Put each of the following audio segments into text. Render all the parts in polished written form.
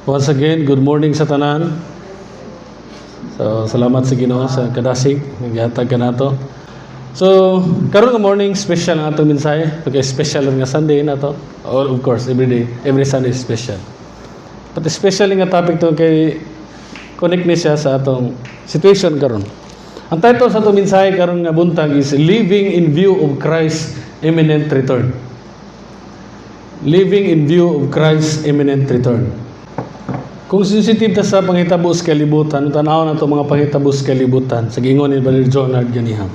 Once again, good morning sa tanan. So, salamat sa Ginoo sa kadasig naghatag kanato. So, karon nga morning special ang atong mensahe. Okay, special nga Sunday na to. Or of course, every Sunday is special. But especially nga topic to kay connect ni siya sa atong situation karon. Ang title sa atong mensahe karon nga buntag is Living in View of Christ's Imminent Return. Living in view of Christ's imminent return. Kung sensitive ta sa panghitabo sa kalibutan, tanaw na ito mga panghitabo sa kalibutan, sa gingon ni Brother Jonard ganihang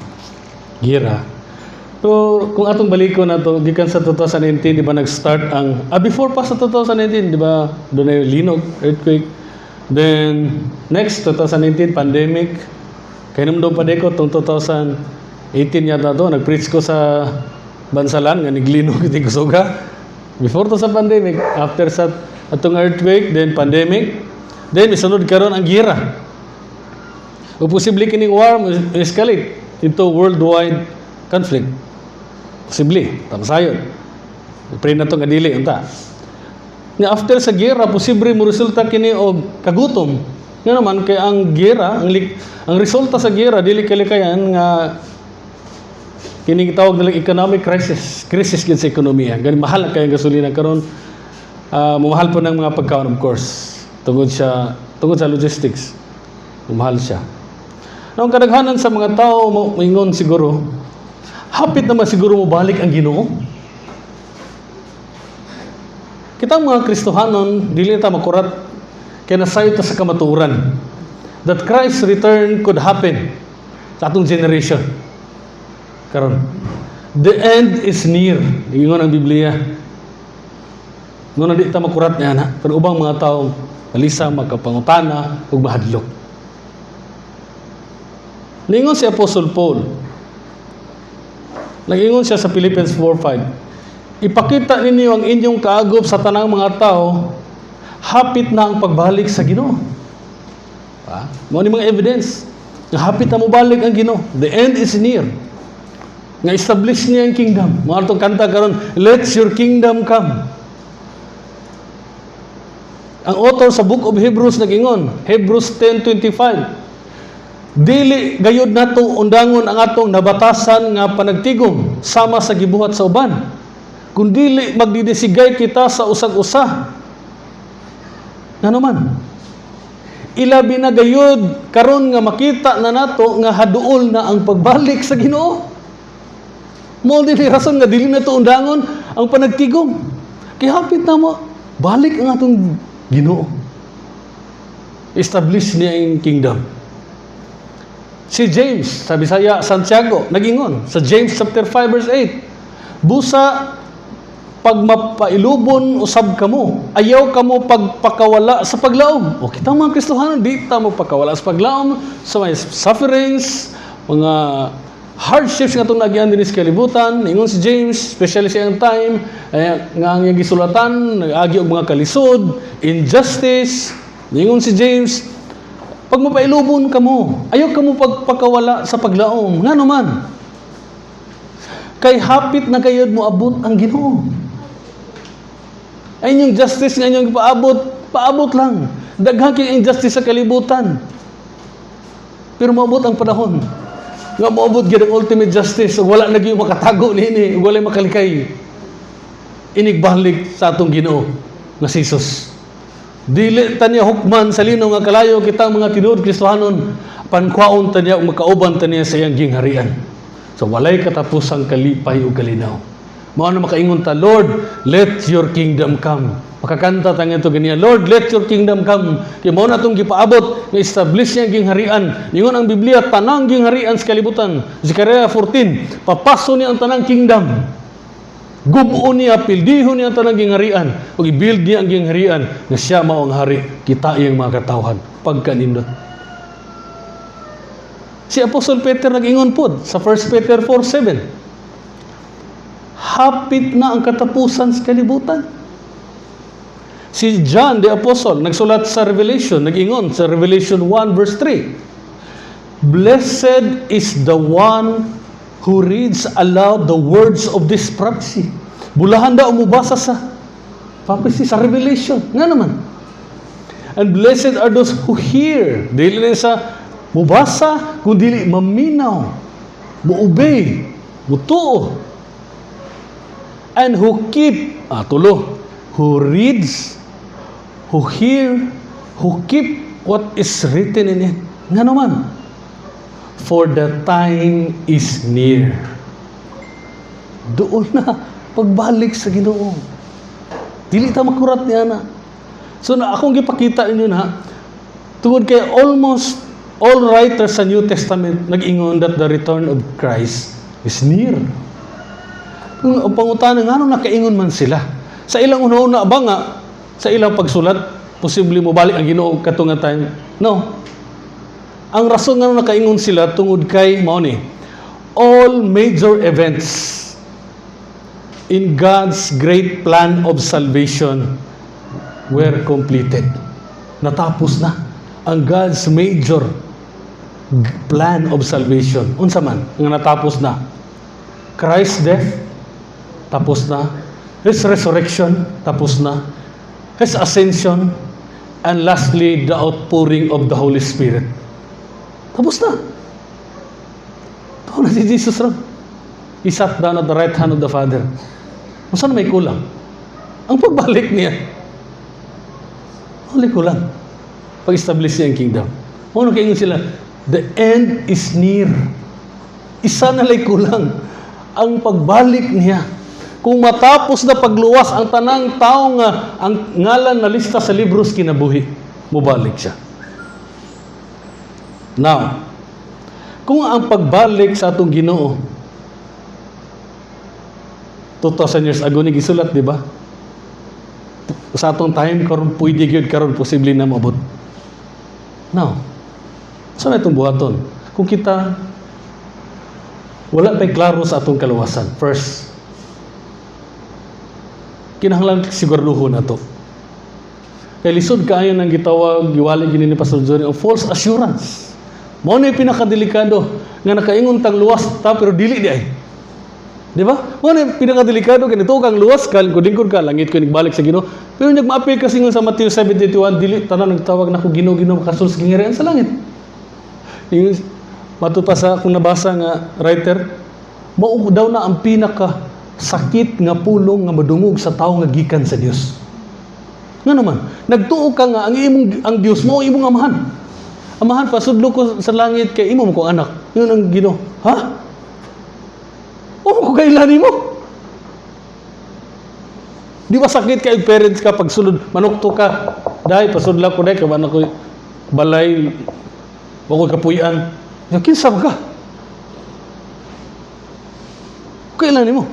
gira. So, kung atong balikon na ito, gikan sa 2019, di ba nag-start ang, before pa sa 2019, di ba, doon ay linog, earthquake. Then, next, 2019, pandemic. Kaya naman doon pa deko, itong 2018 yata ito, nag-preach ko sa Bansalan, nga naglinog, hindi ko suga. Before to sa pandemic, after sa atong earthquake, then pandemic, then misunod karon ang gira. O posible kining war escalate into worldwide conflict. Posible, tama sayon. Pray na itong adili, unta. Nga after sa gira, posible mo resulta kini og kagutom. Nga naman, kaya ang gira, ang resulta sa gira, dili kalikayan nga kini gitawag nilang economic crisis gid sa ekonomiya. Gani mahal kay ang gasolina karon. Mamahal po ng mga pagkaon, of course. Tungod sa logistics. Mamahal siya. Ang kadaghanan sa mga tao, maingon siguro, hapit naman siguro mo balik ang Ginoo. Kita mga Kristohanon, dili ta makurat, kaya nasayo ta sa kamaturan that Christ's return could happen sa atong generation. Karon, the end is near. Ingon ang Biblia. Nung di ta makurat niya na, pero ubang mga tao, malisa, magkapangutana, ug mahadlok. Ningon si Apostle Paul, nag-ingon siya sa Philippians 4:5, ipakita ninyo ang inyong kaagop sa tanang mga tao, hapit na ang pagbalik sa Ginoo. Mao ni mga evidence, nga hapit na mo balik ang Ginoo. The end is near. Nga establish niya ang kingdom. Mga itong kanta karon, let your kingdom come. Ang author sa Book of Hebrews nag-ingon, Hebrews 10:25, dili gayud nato undangon ang atong nabatasan nga panagtigom sama sa gibuhat sa uban, kun dili magdidisigay kita sa usag-usa. Ngano man? Ilabi na gayud karon nga makita na nato nga haduol na ang pagbalik sa Ginoo. Mo din rason nga dili nato undangon ang panagtigom. Kay hapit na mo balik ang atong Ginoo. Establish niya ang kingdom. Si James, sa Bisaya, Santiago, nag-ingon sa James chapter 5 verse 8, busa pag mapailubon usab kamo, ayaw kamo pagpakawala sa paglaom. O kita mga Kristohanon, di ta mo pakawala sa paglaom, sa mga sufferings, mga hardships nga itong nagyan din sa kalibutan. Ingon si James, especially sa iyang time, nga ang iyang gisulatan, nag-agi og mga kalisod, injustice. Ingon si James, pag mapailubon ka mo, ayaw ka mo pagpakawala sa paglaom. Nga naman, kay hapit na kayod mo abot ang Ginoo. Ay yung justice nga inyong paabot lang. Daghang kay injustice sa kalibutan. Pero maabot ang panahon nga moabot gyud ang ultimate justice, wala na gyud makatago niini, wala makalikay. Inigbalik sa atong Ginoo nga si Jesus. Dili tanya hukman sa lino nga kalayo kita mga tinuod Kristohanon, pankwaon tanya ug makauban tanya sa iyang gingharian. So walay katapusang kalipay ug kalinaw. Mao na makaingon ta, Lord, let your kingdom come. Makakanta tang ito ganyan, Lord, let your kingdom come. Kaya mao na itong gipaabot, na-establish niya ang gingharian. Ningon ang Biblia, tanang gingharian sa kalibutan. Zechariah 14, papaso niya ang tanang kingdom. Gubuo niya, pildiho niya ang tanang gingharian. Pag i-build niya ang gingharian, na siya mao ang hari, kita iyang mga katawhan. Pagkanindot. Si Apostle Peter nag-ingon po sa 1 Peter 4:7. Hapit na ang katapusan sa kalibutan. Si John the Apostle nagsulat sa Revelation, nag-ingon sa Revelation 1 verse 3. Blessed is the one who reads aloud the words of this prophecy. Bulahan daw umubasa sa prophecy sa Revelation. Nga naman. And blessed are those who hear. Dili na sa mubasa, kung dili maminaw, muobey, mutuo. And who keep, who reads, who hear, who keep what is written in it. Nga naman, for the time is near. Doon na, pagbalik sa Ginoo. Dili ta makurat niya na. So na akong gipakita ninyo na, tungod kay almost all writers sa New Testament nag-ingon that the return of Christ is near. Kung ang pangutanan, nga nakaingon man sila? Sa ilang una-una ba nga, sa ilang pagsulat, posible mo balik ang Ginoo katunga time? No. Ang rason nga nakaingon sila tungod kay mao ni, all major events in God's great plan of salvation were completed. Natapos na ang God's major plan of salvation. Unsa man nga natapos na? Christ's death, tapos na. His resurrection, tapos na. His ascension, and lastly, the outpouring of the Holy Spirit. Tapos na. Ito na si Jesus rin. He sat down at the right hand of the Father. Kung saan may kulang? Ang pagbalik niya. Huli kulang. Pag-establish niya ang kingdom. Ano kayo sila? The end is near. Isa na lay kulang. Ang pagbalik niya. Kung matapos na pagluwas ang tanang tao nga ang ngalan na lista sa libros kinabuhi, mubalik siya. Now, kung ang pagbalik sa atong Ginoo 2,000 years ago ni gisulat, di ba? Sa atong time karon pwede gyud karon posible na maabot. Now, saan itong buhaton? Kung kita wala pa'y klaro sa atong kaluwasan. First, kinahanglan siguraduhon na to. Kaya lisod kaayo nang gitawag, giwali gini ni Pastor Johnny, ang false assurance. Mao na pinakadelikado nga nakaingon tang luwas ta pero dili di ay. Di ba? Mao na pinakadelikado kay nito kang luwas kal lingkod ka langit ko nigbalik sa Ginoo. Pero nag maapil kasi sa Matthew 7:21 dili tanan nagtawag na ko Ginoo makasul sa gingirian sa langit. Yung matud pa sa kung nabasa nga writer, mao daw na ang pinaka sakit nga pulong nga madungog sa tawo nga gikan sa Dios. Nga naman, nagtuo ka nga ang Dios mo imong amahan. Amahan pasudlo ko sa langit kay imo mo kong anak. Yun ang Ginoo. Ha? O ko kailan nimo? Di ba sakit kay parents ka pag sulod manukto ka? Dai pasudla ko dai ka man ako balay wa ko kapuy-an. Kinsa ka? Kailan nimo?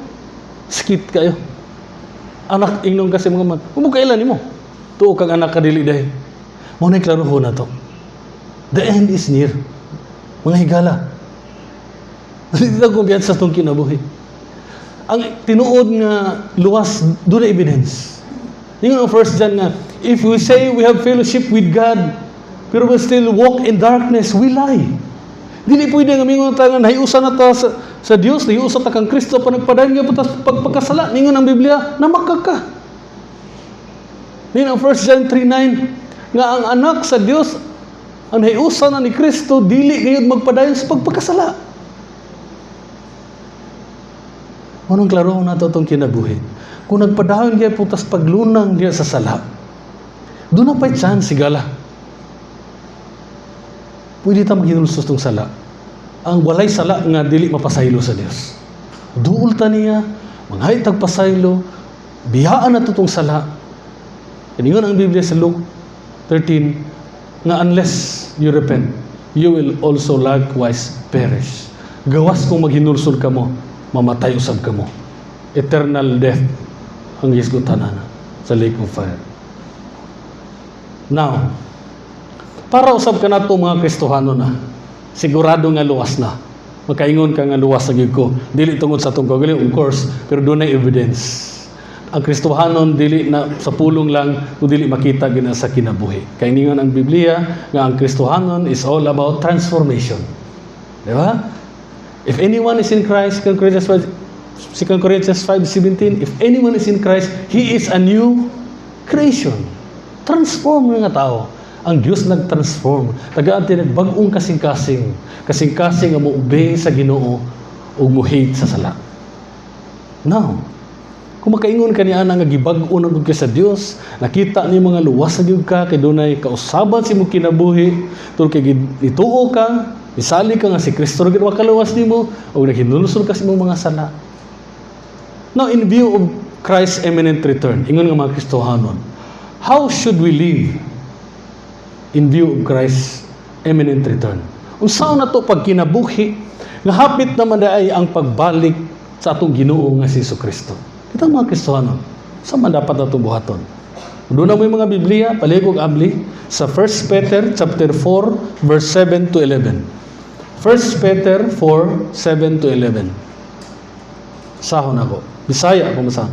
Sakit kayo. Anak ingnon kasi mga man. Umo kailan nimo? Tuo kang anak ka dili dai. Mo na klaruhon na to. The end is near. Mga higala. Dito kumpiyansa sa itong kinabuhi. Ang tinuod nga luwas, doon na evidence. Yung ang first John nga, if we say we have fellowship with God, pero we still walk in darkness, we lie. Dili pwede nga mingon ta nga nahiusa na ta sa Dios, nahiusa ta kang Kristo pa nagpadayon nga putas pagpagkasala. Ningon ang Biblia, namakag ka. Yung ang 1 John 3:9 nga ang anak sa Dios ang nahiusa na ni Kristo, dili gayud magpadayon sa pagpagkasala. Anong klaro na ito itong kinabuhi? Kung nagpadayon niya putas paglunang niya sa sala, doon na pa'y chance sigala. Pwede ta maghinulsos itong sala. Ang walay sala nga dili mapasaylo sa Dios. Duol ta niya, manghay tagpasaylo, biyaan na itong sala. Kaningon ang Biblia sa Luke 13, nga unless you repent, you will also likewise perish. Gawas kung maghinulsol ka mo, mamatay usab ka mo. Eternal death ang gisgutan na sa lake of fire. Now, para usab ka na ito mga Kristohano na, sigurado nga luwas na. Makaingon ka nga luwas sa gid ko. Dili tungod sa itong kagaling, of course, pero doon na evidence. Ang Kristohanon dili na sa pulong lang o dili makita gina sa kinabuhi. Kaya ningon ang Biblia nga ang Kristohanon is all about transformation. Di ba? If anyone is in Christ, 2 Corinthians 5:17, if anyone is in Christ, he is a new creation. Transform nga tao. Ang Dios nag-transform. Tagaan tinag bag-ong kasing-kasing. Kasing-kasing nga mo-obey sa Ginoo o mo-hate sa sala. Now, kung makaingon ka niya nga gibag-o na ka sa Dios, nakita ni mga luwas na gyud ka, kay dunay kausaban si mo kinabuhi, tungod kay ituo ka, isali ka nga si Kristo ra gyud makaluwas nimo, o naghinulusod ka sa imong mga sala. Now, in view of Christ's imminent return, ingon nga mga Kristohanon, how should we live in view of Christ's imminent return? Unsaon na to pag kinabuhi, nga hapit naman ay ang pagbalik sa atong Ginoo nga si Kristo. Kita mga Kristohanon, saan man dapat na buhaton? Doon na mo yung mga Biblia, paligog abli, sa 1 Peter chapter 4, verse 7 to 11. 1 Peter 4, 7 to 11. Sahon ako. Bisaya ako masahon.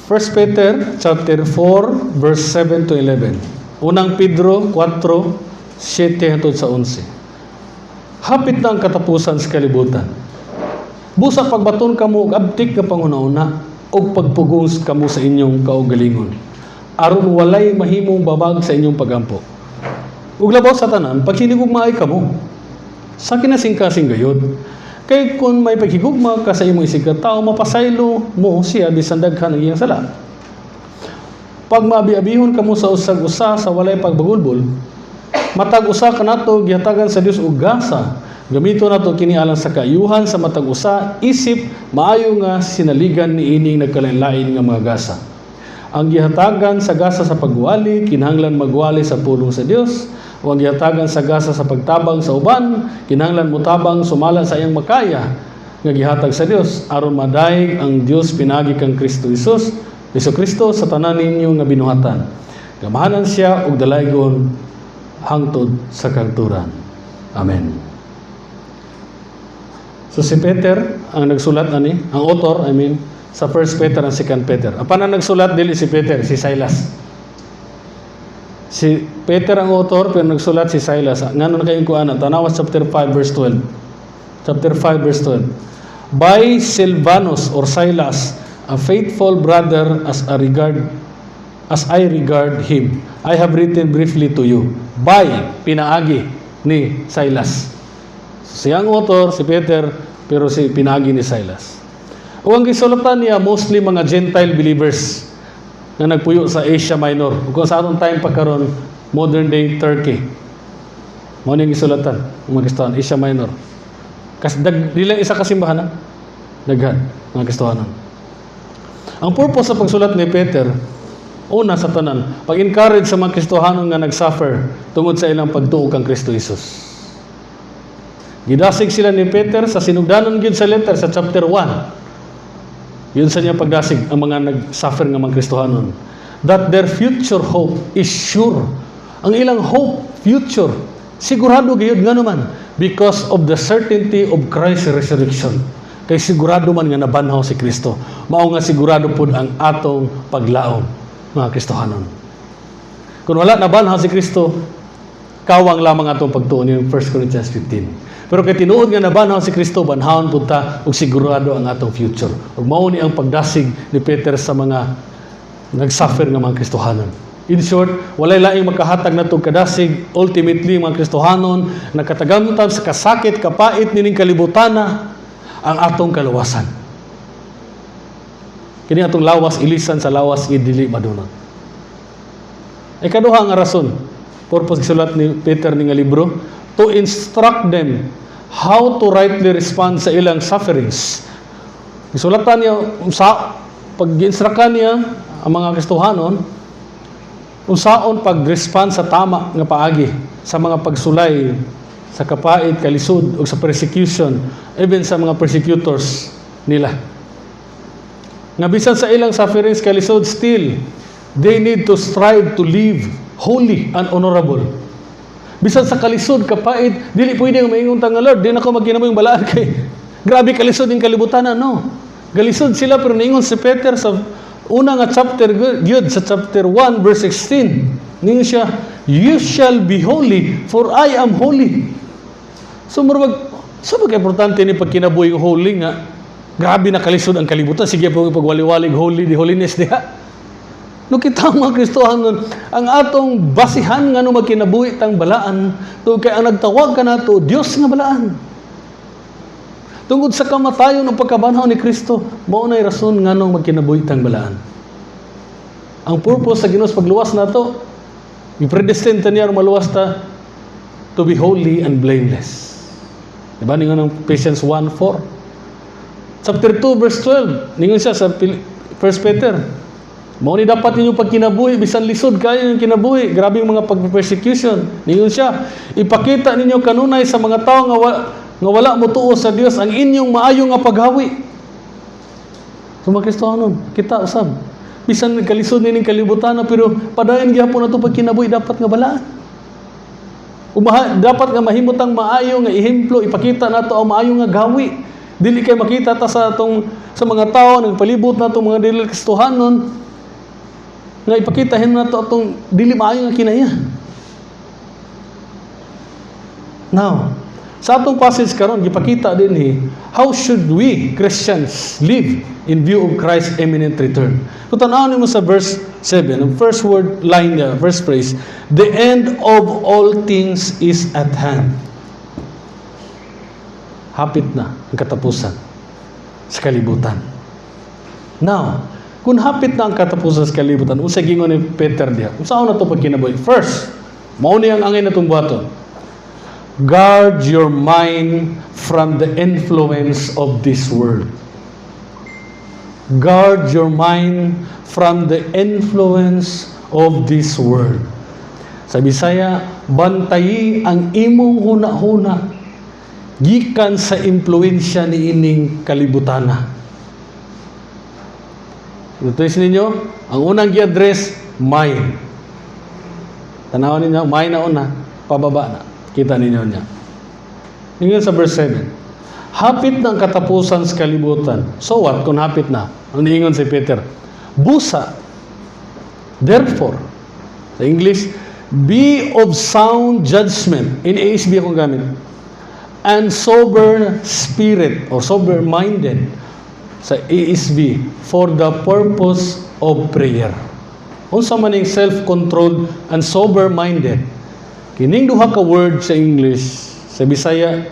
1 Peter chapter 4, verse 7 to 11. Unang Pedro 4, 7 hangtod sa 11. Hapit na ang katapusan sa kalibutan. Busa pagbaton kamo og abtik nga panghuna-una og pagpugong kamo sa inyong kaugalingon, aron walay mahimong babag sa inyong pagampo. Ug labaw sa tanan, paghinigugmaay kamo. Sa kinasing-kasing gayud. Kay kung may paghigugma ka sa imong isig ka tao, mapasaylo mo siya bisan daghan ang iyang sala. Pag maabi-abihon kamo sa usag-usa sa walay pagbagulbol, matag usa kanato gihatagan sa Dios og gasa. Gamito na to kini alang sa kaayuhan sa matag usa, isip maayo nga sinaligan ni ining nagkalain-lain nga mga gasa. Ang gihatagan sa gasa sa pagwali, kinahanglan magwali sa pulong sa Dios, o ang gihatagan sa gasa sa pagtabang sa uban, kinahanglan mutabang sumala sa iyang makaya nga gihatag sa Dios, aron madayeg ang Dios pinagi kang Kristo Jesus, Kristo sa tanan ninyo nga binuhatan. Gamahanan siya og dalaygon hangtod sa kagturan. Amen. So si Peter ang nagsulat ani, ang author, sa 1 Peter and 2 Peter. Apan ang nagsulat dili si Peter, si Silas. Si Peter ang author pero nagsulat si Silas. Ngano na kayong kuana? Tanawas chapter 5 verse 12. Chapter 5 verse 12. By Silvanus or Silas, a faithful brother as I regard him, I have written briefly to you. By pinaagi ni Silas. Siyang author, si Peter, pero si pinagi ni Silas. O ang gisulatan niya, mostly mga Gentile believers na nagpuyo sa Asia Minor. Kung sa atong time pagkaron, modern day Turkey. Mao ning gisulatan, mga Kristohanon, Asia Minor. Dili isa kasimbahan, daghan mga Kristohanon. Ang purpose sa pagsulat ni Peter, una sa tanan, pag-encourage sa mga Kristohanon nga nag-suffer tungod sa ilang pagtuo kang Kristo Jesus. Gidasig sila ni Peter sa sinugdanon gyud sa letter sa chapter 1. Yun sa niya pagdasig ang mga nag-suffer nga mga Kristohanon. That their future hope is sure. Ang ilang hope, future, sigurado gyud nga naman because of the certainty of Christ's resurrection. Kay sigurado man nga nabanhaw si Kristo. Mao nga sigurado pud ang atong paglaom, mga Kristohanon. Kung wala nabanhaw si Kristo, kawang lamang atong pagtuon ni 1 Corinthians 15. Pero kay tinuod nga nabanhaw si Kristo, banhawon pud ta ug sigurado ang atong future. Ug mao ni ang pagdasig ni Peter sa mga nagsuffer nga mga Kristohanon. In short, walay laing makahatag natong kadasig ultimately mga Kristohanon nakatagamtan sa kasakit kapait nining kalibutana ang atong kaluwasan. Kini atong lawas ilisan sa lawas idili madunot. Ikaduha nga rason, purpose sulat ni Peter ni nga libro, to instruct them how to rightly respond sa ilang sufferings. Isulatan niya, pag-instructan niya ang mga Kristohanon, unsaon pag-respond sa tama nga paagi sa mga pagsulay, sa kapait, kalisod, o sa persecution, even sa mga persecutors nila. Nga bisan sa ilang sufferings, kalisod, still, they need to strive to live holy and honorable. Bisan sa kalisod, kapait, dili pwede nga maingon nga Lord, di na ko magkinamo yung balaan kay grabe kalisod yung kalibutan, no? Galisod sila, pero ningon si Peter sa una nga chapter, yun, sa chapter 1, verse 16, ningon siya, you shall be holy, for I am holy. So, importante ni pag kinabuhi yung holy nga, grabe na kalisod ang kalibutan, sige po pagwaliwalig holy, the holiness diha. No kita mga Kristohanon, ang atong basihan nga no magkinabuhi tang balaan, to kay ang nagtawag ka nato Dios nga balaan. Tungod sa kamatayon ng pagkabanhaw ni Kristo, mao nay rason nganong magkinabuhi tang balaan. Ang purpose sa Ginoo pagluwas nato, i-predestined ta niya maluwas ta to be holy and blameless. Diba ningon ng Ephesians 1:4. Chapter 2 verse 12, ningon siya sa 1 Peter. Mao ni dapat ninyo pagkinabuhi bisan lisod kayo yung kinabuhi, grabe yung mga pag-persecution. Ningon siya, ipakita ninyo kanunay sa mga tao nga wala mo tuo sa Dios ang inyong maayo nga paghawi. So mga Kristohanon, kita usab. Bisan kalisod nining kalibutan pero padayon gyapon nato pagkinabuhi dapat nga balaan. Dapat nga mahimutang maayo nga ehemplo, ipakita nato ang maayo nga gawi. Dili kay makita ta sa mga tao nagpalibot nato mga dili Kristohanon nga ipakitahin nato atong dili maayo nga kinaya. Now, sa atong passage karon gipakita din how should we Christians live in view of Christ's imminent return. Kung tan-awon mo sa verse 7, ang first word line niya, first phrase, the end of all things is at hand. Hapit na ang katapusan sa kalibutan. Now, kung hapit na ang katapusan sa kalibutan, unsa gingon ni Peter diha? Unsa na to pagkinabuhi? First, mao ni ang angay natong buhaton. Guard your mind from the influence of this world. Guard your mind from the influence of this world. Sa Bisaya, bantayi ang imong huna-huna gikan sa impluwensya ni ining kalibutana. Notice ninyo, ang unang gi-address, mind. Tanawan ninyo, mind na una, pababa na. Kita ninyo niya. Tingnan sa verse 7. Hapit na ang katapusan sa kalibutan. So what kung hapit na? Ang niingon si Peter, busa. Therefore, sa English, be of sound judgment. In ASB akong gamit. And sober spirit or sober-minded sa ASB for the purpose of prayer. Unsa man ning self-controlled and sober-minded. Kining duha ka word sa English, sa Bisaya,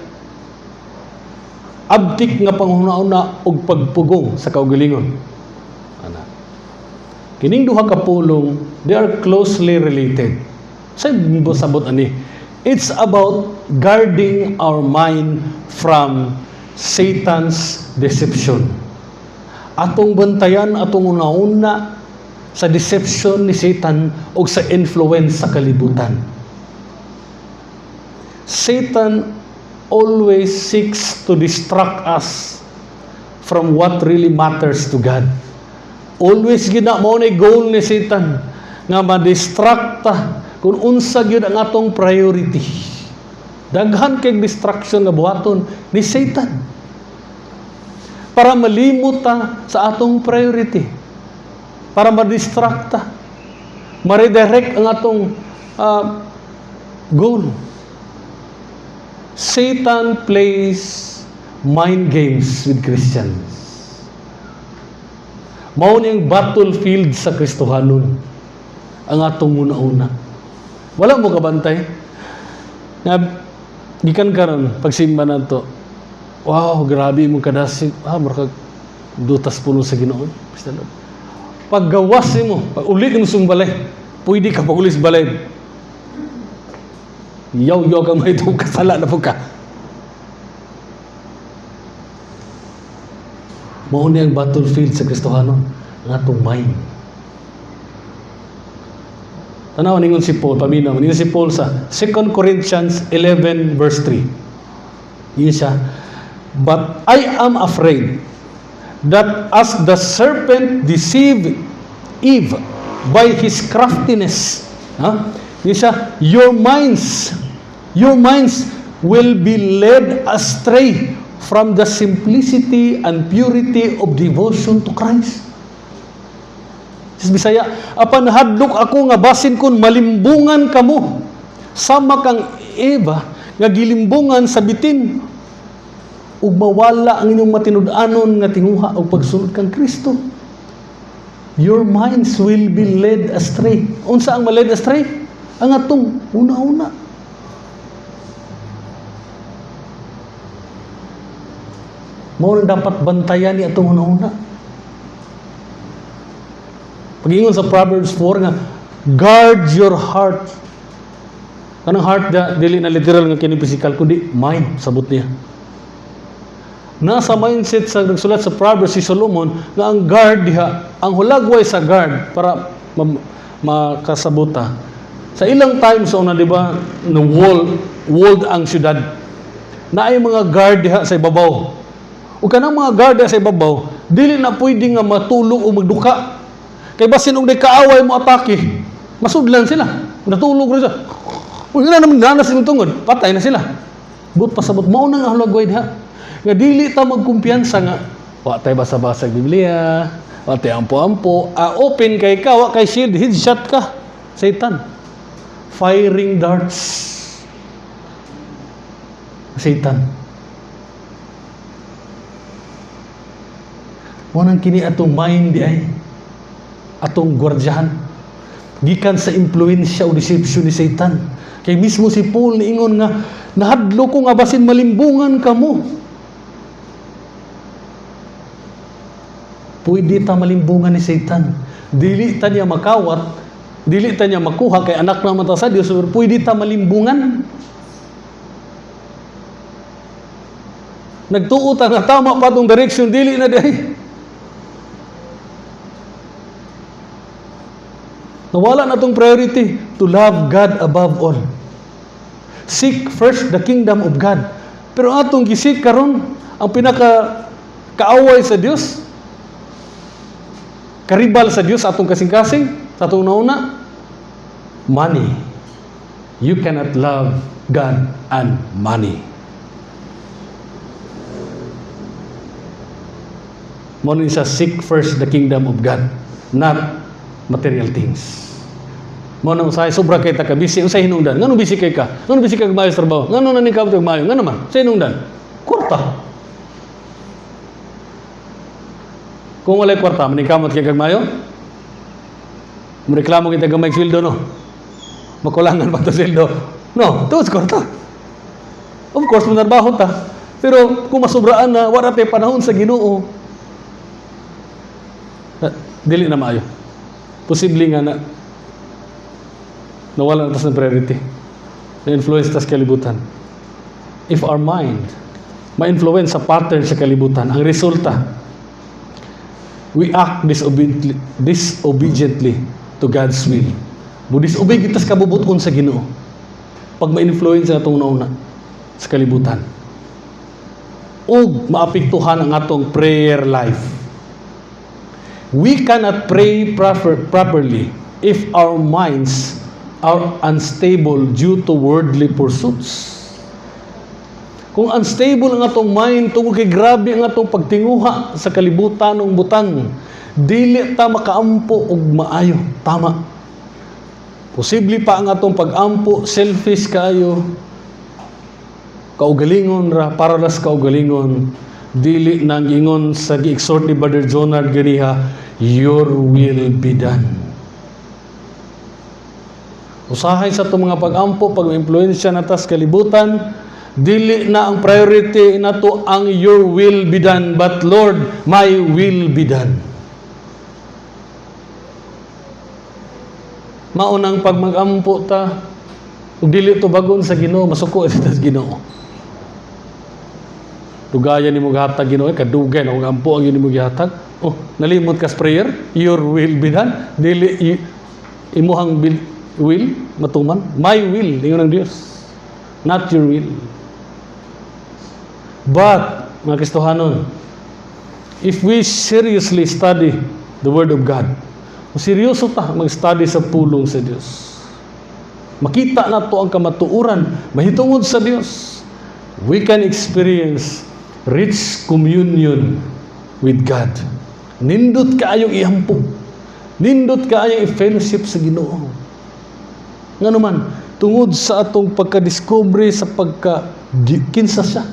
abtik nga panghuna-una og pagpugong sa kaugalingon. Ana. Kining duha ka pulong, they are closely related. Sa sabot ani, it's about guarding our mind from Satan's deception. Atong bantayan, atong una-una sa deception ni Satan o sa influence sa kalibutan. Satan always seeks to distract us from what really matters to God. Always gina mao na goal ni Satan nga ma-distract ta kung unsa gyud ang atong priority. Daghan kay distraction na buhaton ni Satan para malimot ta sa atong priority, para ma-distract ta, ma-redirect ang atong goal. Satan plays mind games with Christians. Mao niyang battlefield sa Kristohanon ang atong una-una. Wala mo kabantay. Gikan karon pagsimba nato. Wow, grabe mo kadasig. Marag dutas puno sa Ginoo. Paggawas mo, pag ulit mo sumbalay, pwede ka pag ulis balay. Yaw-yaw ka may itong kasala na po ka. Mauna ang battlefield sa Kristohanon, ang atong mind. Tanaw, ningon si Paul, paminaw, ningon si Paul sa 2 Corinthians 11 verse 3. Yun siya, but I am afraid that as the serpent deceived Eve by his craftiness, yun siya, your minds will be led astray from the simplicity and purity of devotion to Christ. Sa Bisaya, apan hadlok ako nga basin kun malimbungan kamo sama kang Eva nga gilimbungan sa bitin ug mawala ang inyong matinud-anon nga tinguha og pagsunod kang Kristo. your minds will be led astray. Unsa ang ma-led astray? Ang atong una-una. Mao na dapat bantayan ni atong una-una. Pag-ingon sa Proverbs 4 nga, guard your heart. Kanang heart dili na literal nga kini physical kundi mind sabot niya. Nasa mindset sa nagsulat sa Proverbs si Solomon nga ang guard diha, ang hulagway sa guard para makasabuta. Sa ilang times una di ba no walled ang syudad. Naay mga guard diha sa ibabaw. O kanang mga guard diha sa ibabaw, dili na pwede nga matulog o magduka. Kay basin og kaaway mo atake, masudlan sila. Natulog ra siya. Uy, na naman nanas yung tungod, patay na sila. But pasabot mo na nga hulagway diha. Nga dili ta magkumpiyansa nga wa tay basa-basa Biblia, wa tay ampo-ampo, open kay ka, wa kay shield, headshot ka. Satan. Firing darts. Satan. Mo nang kini atong mind di ay atong gwardyahan gikan sa impluwensya o deception ni Satan. Kay mismo si Paul niingon nga nahadlo ko nga basin malimbungan kamo. Pwede ta malimbungan ni Satan. Dili ta niya makawat, dili ta niya makuha kay anak naman ta sa Dios, pwede ta malimbungan. Nagtuo ta nga tama pa tong direction, dili na day. Nawala na itong priority to love God above all. Seek first the kingdom of God. Pero atong gisik karon ang pinaka-kaaway sa Dios, karibal sa Dios, atong kasing-kasing, sa atong nauna, money. You cannot love God and money. Mo ni sa seek first the kingdom of God, not material things. Mo nang usay sobra kay ta ka busy usay hinungdan. Ngano busy kay ka? Ngano busy kay maayo sa trabaho? Ngano na ni ka tug maayo? Ngano man? Sa hinungdan. Kwarta. Kung walay kwarta, manikamot kay kag maayo? Mreklamo kita gamay sweldo no. Makulangan pa to sweldo. No, tuos kwarta. Of course manarbaho ta. Pero kung masubraan na wala tay panahon sa Ginoo, dili na maayo. Posible nga na nawala na tas ng priority. Na-influence tas kalibutan. If our mind ma-influence sa pattern sa kalibutan, ang resulta, we act disobediently to God's will. Disobey kita sa kabubuton sa Ginoo. Pag ma-influence na itong nauna sa kalibutan. O maapektuhan ang atong prayer life. We cannot pray properly if our minds are unstable due to worldly pursuits. Kung unstable ang atong mind, tungkol kay grabe ang atong pagtinguha sa kalibutan ng butang, dili ta makaampo og maayo. Tama. Posible pa ang atong pag-ampo, selfish kayo, kaugalingon ra, paralas kaugalingon, dili nang ingon sa gi-exhort ni Brother Jonard ganiha, your will be done. Usahay sa itong mga pag-ampo, pag-influensya na tas kalibutan, dili na ang priority na to ang your will be done, but Lord, my will be done. Maunang pag mag-ampo ta, ug dili to bagon sa Ginoo, masuko ito sa Ginoo. Dugayan ni mo gihatag Ginoo, kadugay na kung ampo ang yun mo gihatag. Oh, nalimot ka sa prayer, your will be done. Dili imuhang will matuman, my will ingon ng Dios, not your will. But mga Kristohanon, if we seriously study the Word of God, seryoso ta mag-study sa pulong sa Dios, makita na to ang kamatuuran mahitungod sa Dios, we can experience rich communion with God. Nindot kaayong ihampo, nindot kaayong i-fellowship sa Ginoo. Nga naman, tungod sa atong pagka-discovery sa pagka-kinsa siya.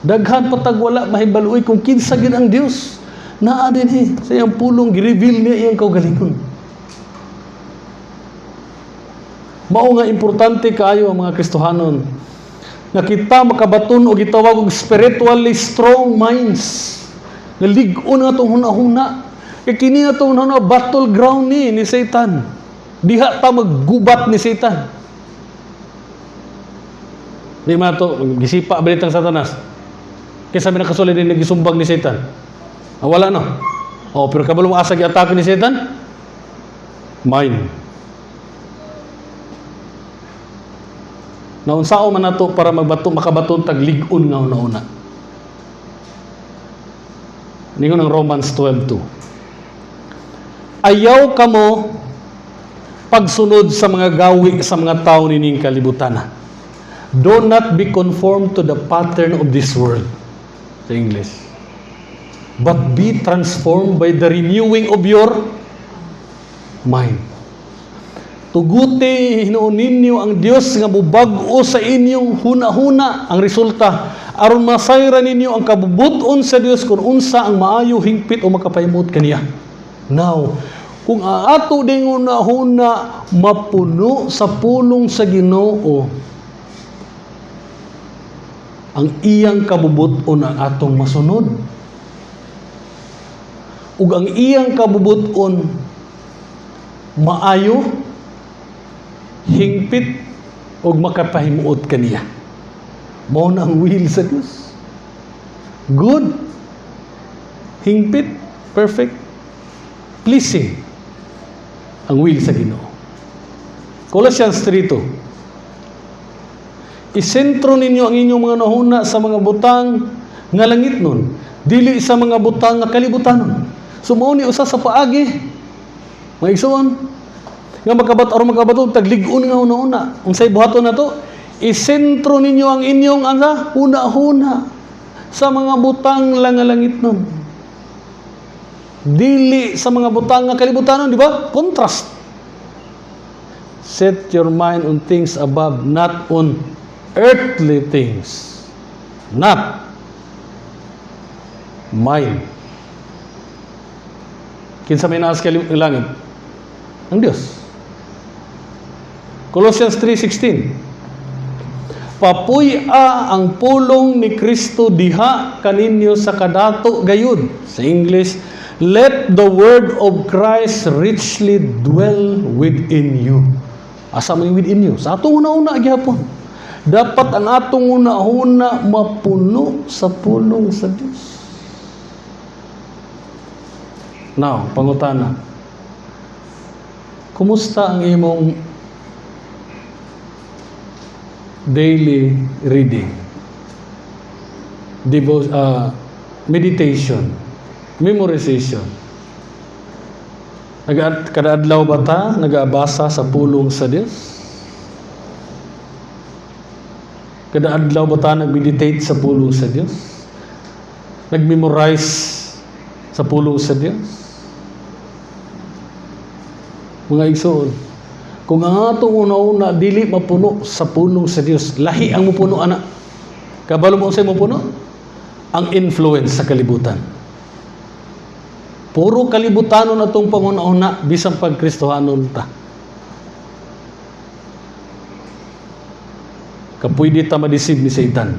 Daghan patag wala mahibaluoy kung kinsa gid ang Dios. Naa din sa iyang pulong gi-reveal niya iyang kaugalingon. Mao nga importante kaayo ang mga Kristohanon nga kita makabaton og gitawag og spiritually strong minds. Nga lig-on nga itong huna-huna. Kaya kini nga itong huna battleground ni Satan. Diha ta maggubat ni Satan. Di man ito, gisipa balitang Satanas. Kaya sabi na kasulid din nagisumbag ni Satan. Wala no. Pero kabalo mo asag i-atake ni Satan? Mine. Naunsao man nato para makabaton tag lig-on nga una-una. Ningon ang Romans 12:2. Ayaw kamo pagsunod sa mga gawi sa mga tao nining kalibutan. Do not be conformed to the pattern of this world. Sa English. But be transformed by the renewing of your mind. Tuguti hinuon ninyo ang Dios nga mubag-o sa inyong huna-huna ang resulta aron masayra ninyo ang kabubuton sa Dios kung unsa ang maayo hingpit o makapahimot kaniya. Now, kung aato ding huna-huna mapuno sa pulong sa Ginoo, ang iyang kabubuton ang atong masunod. Ug ang iyang kabubuton maayo, hingpit, ug makapahimuot kaniya. Mao na ang will sa Dios. Good, hingpit, perfect, pleasing ang will sa Ginoo. Colossians 3:2. Isentro ninyo ang inyong mga nahuna sa mga butang nga langit nun, dili sa mga butang nga kalibutanon. Sumao ni usa sa paagi. Maigsoon nga makabaton taglig-on nga una-una. Unsay buhaton nato? Isentro ninyo ang inyong huna-huna sa mga butang nga langit nun. Dili sa mga butang nga kalibutanon, di ba? Contrast. Set your mind on things above, not on earthly things. Not mind. Kinsa may naas langit? Ang Diyos. Colossians 3:16. Papuy-a ang pulong ni Kristo diha kaninyo sa kadato gayud. Sa English, let the word of Christ richly dwell within you. Asa man within you? Sa atong una-una gyapon. Dapat ang atong una-una mapuno sa pulong sa Diyos. Now, pangutana. Kumusta ang imong daily reading? Meditation, memorization. Kada adlaw ba ta nag-aabasa sa pulong sa Diyos? Kada adlaw ba ta nag-meditate sa pulong sa Diyos? Nag-memorize sa pulong sa Diyos? Mga igsoon, kung ang atong una-una dili mapuno sa pulong sa Diyos, lahi ang mupuno ana. Kabalo mo unsay mupuno? Ang influence sa kalibutan. Puro kalibutanon atong panguna-una bisan pag Kristohanon ta. Kapuydi ta madisib ni Satan.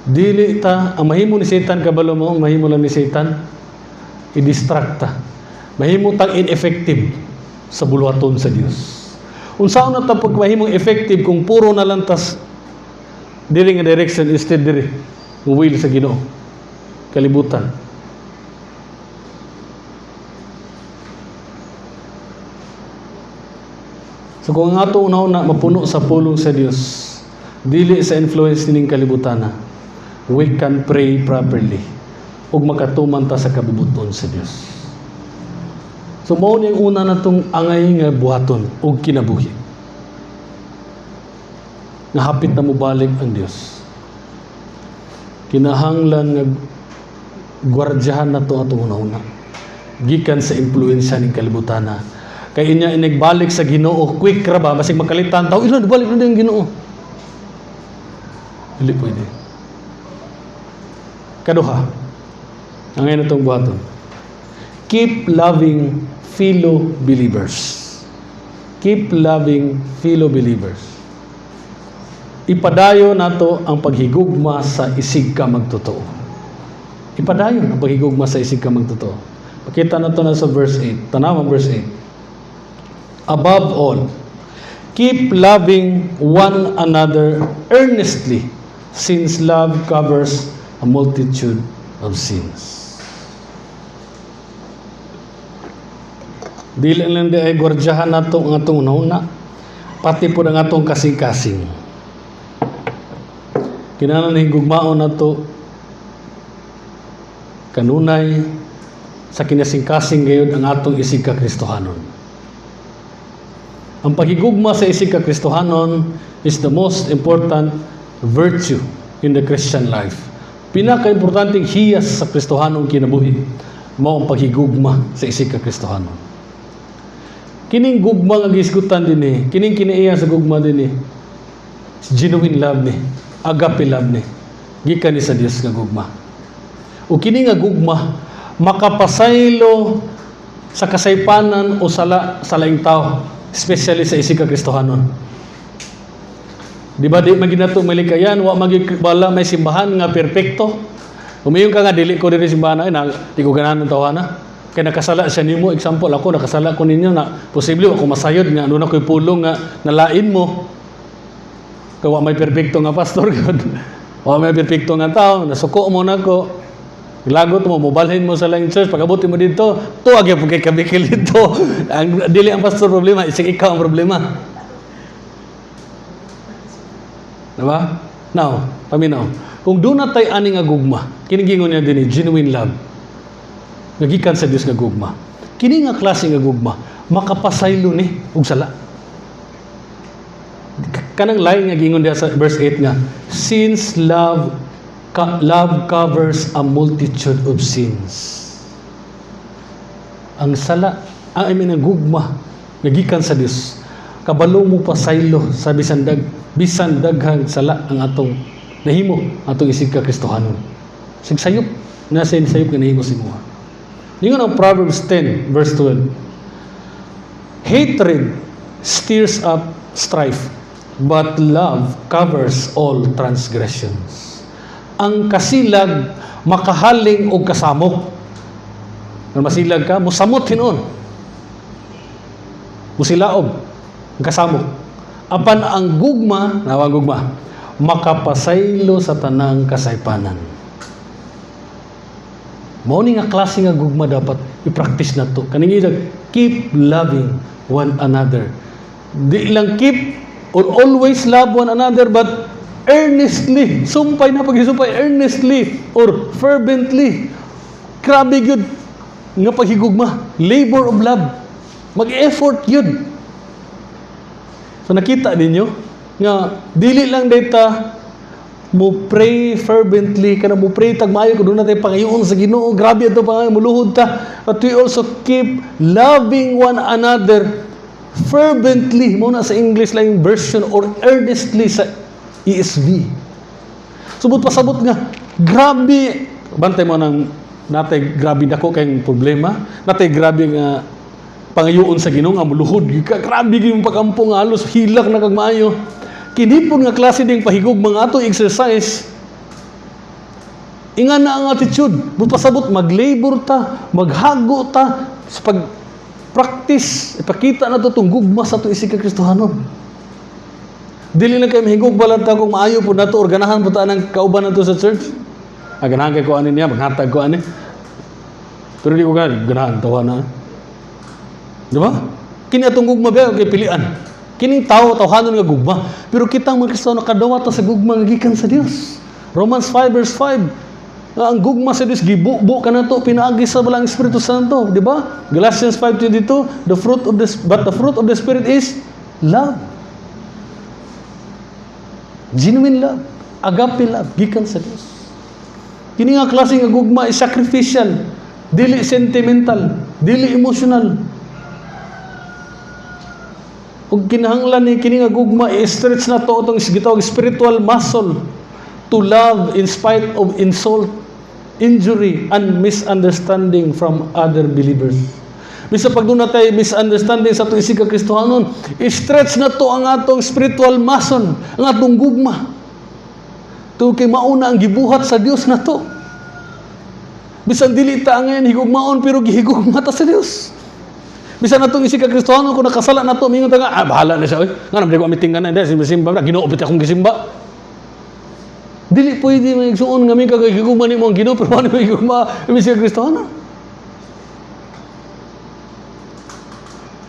Dili ta ang mahimo ni Satan, kabalo mo ang mahimo lang ni Satan, i-distract ta. Mahimo tang ineffective sa bulwaton sa Dios. Unsaon na ta pag mahimong effective kung puro na lang tas dili nga direction instead diri ng will sa Ginoo. Kalibutan. So kung ang ato una-una mapuno sa pulong sa Dios, dili sa influence ning kalibutan, we can pray properly ug makatuman ta sa kabubuton sa Dios. So mao ni ang una natong angay nga buhaton ug kinabuhi. Nga hapit na mobalik ang Dios. Kinahanglan nga gwardyahan nato atong una-una. Gikan sa impluwensya ning kalibutan. Kay inya inagbalik sa Ginoo, quick ra ba basig makalitan taw ilan balik na ang Ginoo. Dili pwede. Kaduha, Ang ngayon itong buhaton. Keep loving fellow believers. Keep loving fellow believers. Ipadayon nato ang paghigugma sa isig ka magtotoo. Ipadayon ang paghigugma sa isig ka magtotoo. Pakita nato na sa verse 8. Tanaw ang verse 8. Above all, keep loving one another earnestly, since love covers a multitude of sins. Dili lang di ay gwardyahan nato ang atong una, pati po ang atong kasing-kasing. Kinahanglan higugmaon nato kanunay sa kinasing-kasing gayud ang atong isig ka Kristohanon. Ang paghigugma sa isig ka Kristohanon is the most important virtue in the Christian life. Pinaka-importanteng hiyas sa Kristohanong kinabuhi mao ang paghigugma sa isig ka Kristohanon. Kining gugma nga gisgutan din kining kinaiya sa gugma din genuine love ni, agape love ni, gikan ni sa Dios nga gugma. O kini nga gugma makapasaylo sa kasaypanan o sala sa laing tao, especially sa isig ka Kristohanon. Di ba di maginato malikayan, wa magibala may simbahan nga perpekto. Umayon ka nga dili ko diri simbahan ay na di ko ganahan ng tawana. Kaya nakasala siya nimo, example ako nakasala ko ninyo na posible ako masayod nga ano na ko'y pulong nga nalain mo. Kaya wa may perpekto nga pastor god. Wa may perpekto nga tao, nasuko mo nako. Lagot mo, mobalhin mo sa lang church, pag-abuti mo dito, tuwag yung pagkikabikil dito. Ang dili ang pastor problema, isig ikaw ang problema. Diba? Now, paminaw. Kung doon na tayo ani nga gugma, kinigingon niya din genuine love. Nagikan sa Diyos nga gugma. Kini nga klase nga gugma, makapasaylo ni ug sala. Kanang line nga gingon diha sa verse 8 nga, since love covers a multitude of sins. Ang sala, ang gugma, nagikan sa Diyos. Kabalo mo pasaylo sa bisan daghang sala ang atong nahimo, atong isig ka Kristohanon. Sigsayop, nasa sayop nga nahimo si Muha. Ningon ang Proverbs 10, verse 12. Hatred stirs up strife, but love covers all transgressions. Ang kasilag makahaling og kasamok. Kung masilag ka, musamot hinuon. Musilaog, ang kasamok. Apan ang gugma, nawang gugma, makapasaylo sa tanang kasaypanan. Mao ni nga klase nga gugma dapat i-practice na to. Kaning keep loving one another. Di lang keep or always love one another, but earnestly. Sumpay na paghisumpay, earnestly or fervently. Grabe yun nga paghigugma. Labor of love. Mag-effort yun. So nakita ninyo nga dili lang data mo pray fervently, kana mo pray tagmayo ko doon natin pangayoon sa Ginoo, grabe ito pangayoon, muluhod ta. But we also keep loving one another fervently, mo na sa English lang version, or earnestly sa ESV. Subot pasabot nga, grabe, bantay mo ng natay grabe dako kayong problema, natay grabe nga pangayoon sa Ginoo, nga muluhod, grabe yung pagkampong halos, hilak na kagmayo. Kinipon nga klase ding pahigog mga ato exercise. Inga na ang attitude. Pasabot, mag-labor ta, maghago ta, sa pag-practice, ipakita na to itong gugma sa itong isig ka Kristohanon. Dili lang kayo mahigog balat ta kung maayo po na to, or ganahan po ta ng kauban na to sa church. Ganahan kayo ko anin niya, maghatag ko anin. Pero di ko ganahan, tawa na. Diba? Kini atong gugma ba, okay, pilian. Kining tao-tawhanon nga gugma. Pero kitang mga Kristo nakadawa ta sa gugma nga gikan sa Dios. Romans 5 verse 5. Ang gugma sa Dios gibubo ka na to, pinaagi sa balang Espiritu Santo, di ba? Galatians 5:22, the fruit of the Spirit is love. Genuine love, agape love, gikan sa Dios. Kini nga klase nga gugma is sacrificial, dili sentimental, dili emotional. Ug kinahanglan ni kini nga gugma i-stretch na to itong gitawag spiritual muscle to love in spite of insult. injury, and misunderstanding from other believers. Bisa pag doon natin misunderstanding sa itong isig ka-Kristohanon, i-stretch na to ang atong spiritual muscle, ang atong gugma. Ito kay mauna ang gibuhat sa Dios na to. Bisan dili ta ngayon higugmaon pero gihigugma ta sa Dios. Bisan natong isig ka-Kristohanon kung nakasala na to, mingon ta nga, bahala na siya. Nga naman, di ko amitingan na, simba na, ginuupit akong gisimba. Dili pwede may igsuon nga may kagigugma ni mo ang Ginoo pero ano may igugma ang isig ka-Kristohanon.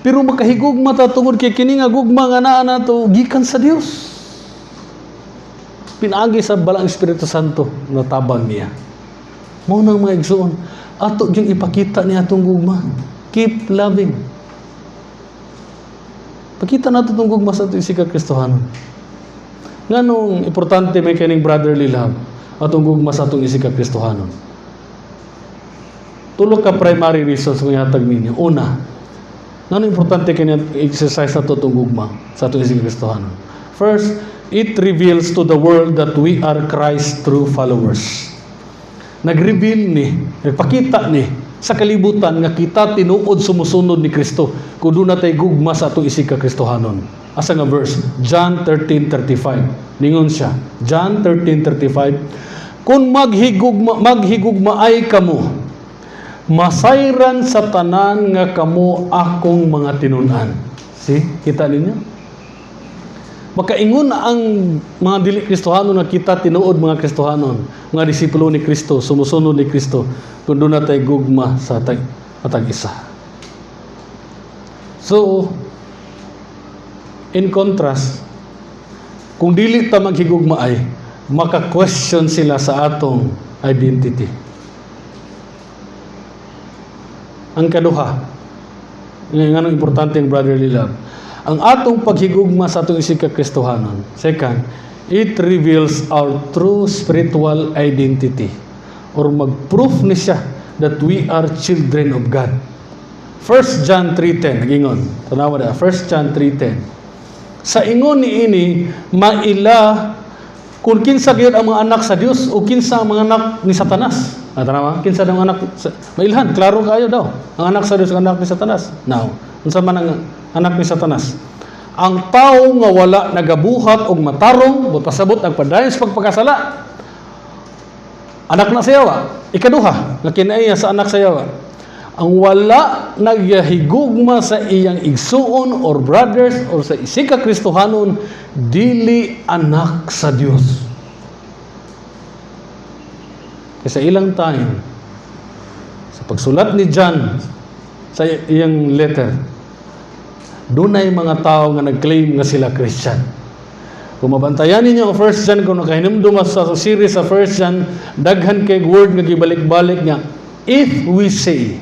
Pero makahigugma ta tungod kay kini nga gugma nga naa nato gikan sa Dios. Pinaagi sa balang Espiritu Santo na tabang niya. Mao nang mga igsoon, ato gyud ipakita niya atong gugma. Keep loving. Pakita nato tong gugma sa atong isig ka-Kristohanon. Nganong importante may kaning brotherly love atong gugma sa atong isig ka-Kristohanon. Tulo ka primary reasons nga hatag ninyo. Una, ano importante kanya exercise na itong gugma sa itong isig ka-Kristohanon? First, it reveals to the world that we are Christ's true followers. Nag-reveal ni, nagpakita ni sa kalibutan nga kita tinuod sumusunod ni Kristo kung doon natin gugma sa itong isig ka-Kristohanon. Asa nga verse? John 13:35. Ningon siya. John 13:35. Kung maghigugma ay kamo, masayran sa tanan nga kamo akong mga tinunan. See? Kita ninyo? Makaingon ang mga dili Kristohanon na kita tinuod mga Kristohanon, mga disipulo ni Kristo, sumusunod ni Kristo, kung doon na tayo gugma sa atag isa. So, in contrast, kung dili ta maghigugma ay, maka-question sila sa atong identity. Ang kaduha, nga importante ang brotherly love. Ang atong paghigugma sa atong isig ka-Kristohanon. Second, it reveals our true spiritual identity. Or mag-proof ni siya that we are children of God. 1 John 3:10, nagingon. Tanawa na, 1 John 3:10. Sa ingon ni ini, maila kung kinsa gyud ang mga anak sa Dios o kinsa ang mga anak ni Satanas. Tanawa, kinsa ang anak mailhan, klaro kayo daw. Ang anak sa Dios, ang anak ni Satanas. Now, unsa man ang anak ni Satanas? Ang tao nga wala nagabuhat og matarong, but pasabot ang padayon sa pagpakasala. Anak na sayawa. Ikaduha, nga kinaiya sa anak sayawa. Ang wala nagyahigugma sa iyang igsuon or brothers or sa isig ka-Kristohanon, dili anak sa Dios. Kasi sa ilang time, sa pagsulat ni John sa iyang letter, doon ay mga tao nga nag-claim nga sila Christian. Kung mabantayan ninyo ang 1 John, kung nakahinumdum sa series sa 1 John, daghan kay word nga gibalik-balik nga, if we say,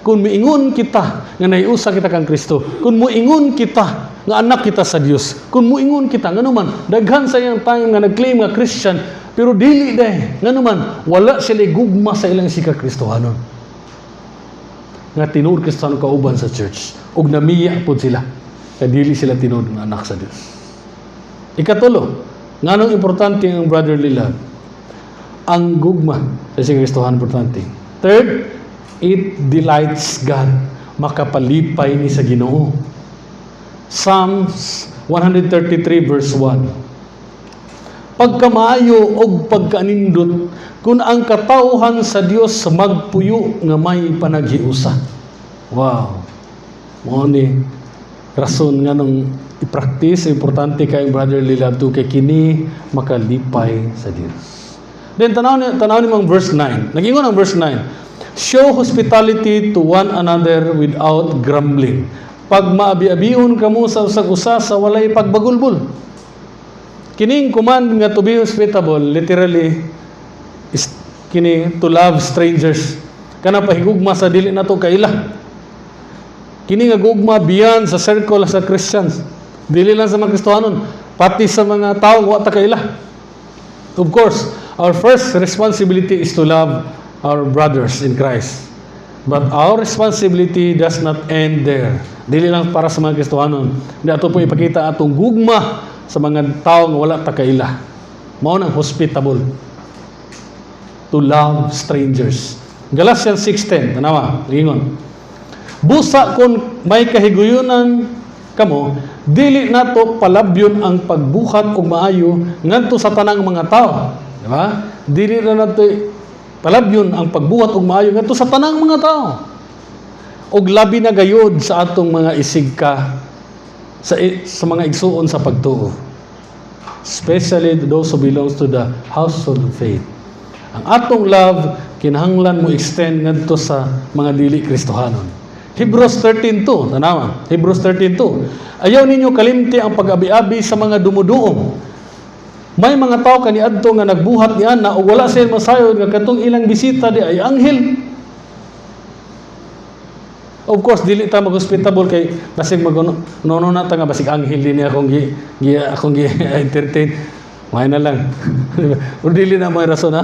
kung miingon kita nga naiusa kita kang Kristo, kung muingon kita nga anak kita sa Dios, kung muingon kita nga naman daghan sa iyang time nga nag-claim nga Christian pero dili nga naman wala sila gugma sa ilang isig ka-Kristohanon nga tinuod Kristohanon kauban sa church ug namiya pud sila kay dili sila tinuod nga anak sa Dios. Ikatulo, nganong importante ang brotherly love? Ang gugma sa isig ka-Kristohanon importante. Third, it delights God. Makapalipay ni sa Ginoo. Psalms 133 verse 1. Pagkamayo og pagkanindot, kung ang katawhan sa Dios magpuyo nga may panaghiusa. Wow. Mo ni rason nga nung i-practice, importante kay brotherly love to kay kini makalipay sa Dios. Then tanaw ni mong verse 9. Nagingon ang verse 9. Show hospitality to one another without grumbling. Pag maabi-abihon kamo sa usag-usa sa walay pagbagulbol. Kining command nga to be hospitable, literally, is kini to love strangers. Kana pahigugma sa dili nato kaila. Kini nga gugma beyond sa circle sa Christians. Dili lang sa mga Kristohanon, pati sa mga tao wa ta kaila. Of course, our first responsibility is to love our brothers in Christ. But our responsibility does not end there. Dili lang para sa mga Kristohanon. Hindi ato po ipakita atong gugma sa mga tao nga wala ta kaila. Mao nang hospitable. To love strangers. Galatians 6:10, tanawa, ingon. Busa kung may kahiguyunan kamo, dili nato palabyon ang pagbuhat og maayo ngadto sa tanang mga tao. Di ba? Dili na nato palabyon ang pagbuhat og maayo ngadto sa tanang mga tao. Og labi na gayod sa atong mga isigka sa mga igsuon sa pagtuo. Especially those who belongs to the household of faith. Ang atong love, kinahanglan mo extend ngadto sa mga dili Kristohanon. Hebrews 13:2, tanawa. Hebrews 13:2. Ayaw ninyo kalimti ang pag-abi-abi sa mga dumuduom. May mga tao kaniadto nga nagbuhat niya na o wala siya masayod nga katong ilang bisita di ay anghel. Of course, dili ta mag-hospitable kay basig nono na ta nga basig anghel din akong entertain. May na lang. O dili na may rason ha.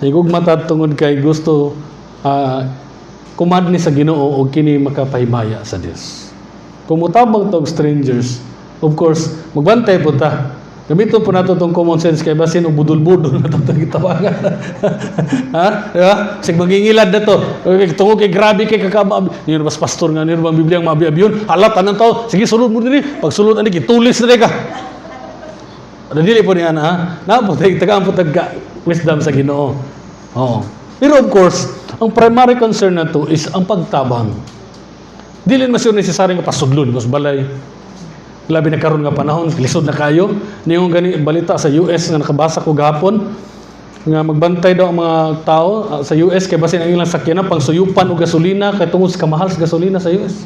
Higugma ta tungod kay gusto kumad ni sa Ginoo og kini makapahimaya sa Dios. Kung mutabang tog strangers, of course, magbantay po ta. Gamiton po nato itong common sense kay basin o budol-budol na ito gitawagan. Ha? Diba? Sig magingilad na ito. Tungod kay grabe kay kakaba. Yun mas pastor nga, yun bang Biblia ang maabi-abiyon. Halat, anong tao? Sige, sulod mo din. Pag sulod, ano, kitulis na ka. Dili po niya na, ha? Tagaan po wisdom sa Ginoo. Oo. Pero of course, ang primary concern na to is ang pagtabang. Dili mas yun necessary nga pasudlon, mas balay. Labi na karon nga panahon, lisod na kayo. Niyong gani balita sa US nga nakabasa ko gahapon nga magbantay daw ang mga tao sa US kay basin ang ilang sakyanan pang suyupan og gasolina kay tungod sa kamahal sa gasolina sa US.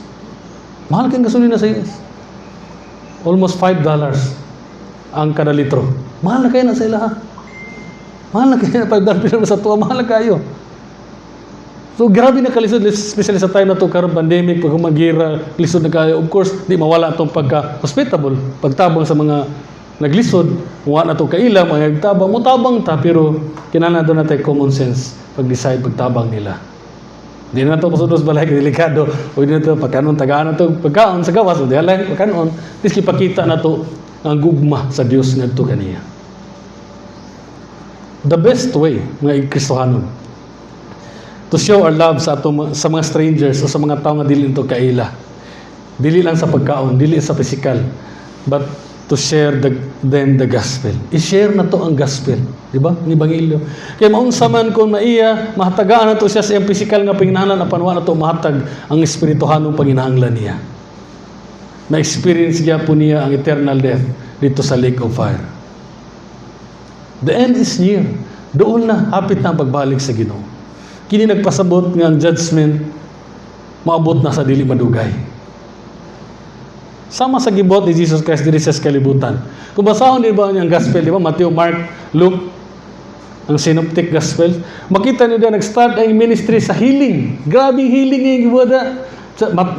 Mahal kang gasolina sa US. Almost $5 ang kada litro. Mahal na kayo na sa ilaha. Mahal na kayo na $5 pero sa tuwa mahal na kayo. So, grabe na kalisod, especially sa time na ito, karon pandemic, pag humagira, lisod na kayo. Of course, di mawala itong pagka-hospitable, pagtabang sa mga naglisod, wala na ito kaila, mga nagtabang, mutabang ta, pero kinala doon natin common sense, pag-decide, pagtabang nila. Di na ito pasunod sa balay, delikado, o di na ito, pagkanon, tagaan na ito, pagkaon sa gawas, o di alay, pagkanon, at ipakita na ito ang gugma sa Diyos nga ito kaniya. The best way, mga Kristohanon, to show our love sa mga strangers o sa mga tao nga dili nito kaila. Dili lang sa pagkaon, dili sa physical, but to share them the gospel. I-share na to ang gospel, di ba? Ang ebanghelyo. Kaya maunsa man kung maiya, mahatagaan na to siya sa iyang physical nga panginahanglan na panwa na to mahatag ang espirituhanong panginahanglan niya. Ma-experience niya po niya ang eternal death dito sa lake of fire. The end is near. Doon na, hapit na ang pagbalik sa Ginoo. Kini nagpasabot nga ang judgment maabot na sa dili madugay. Sama sa gibot ni Jesus Christ diri sa kalibutan. Kung basahon din ba ang gospel, di ba? Matthew, Mark, Luke, ang synoptic gospel, makita niyo na nag-start ang ministry sa healing. Grabing healing yung gibuda.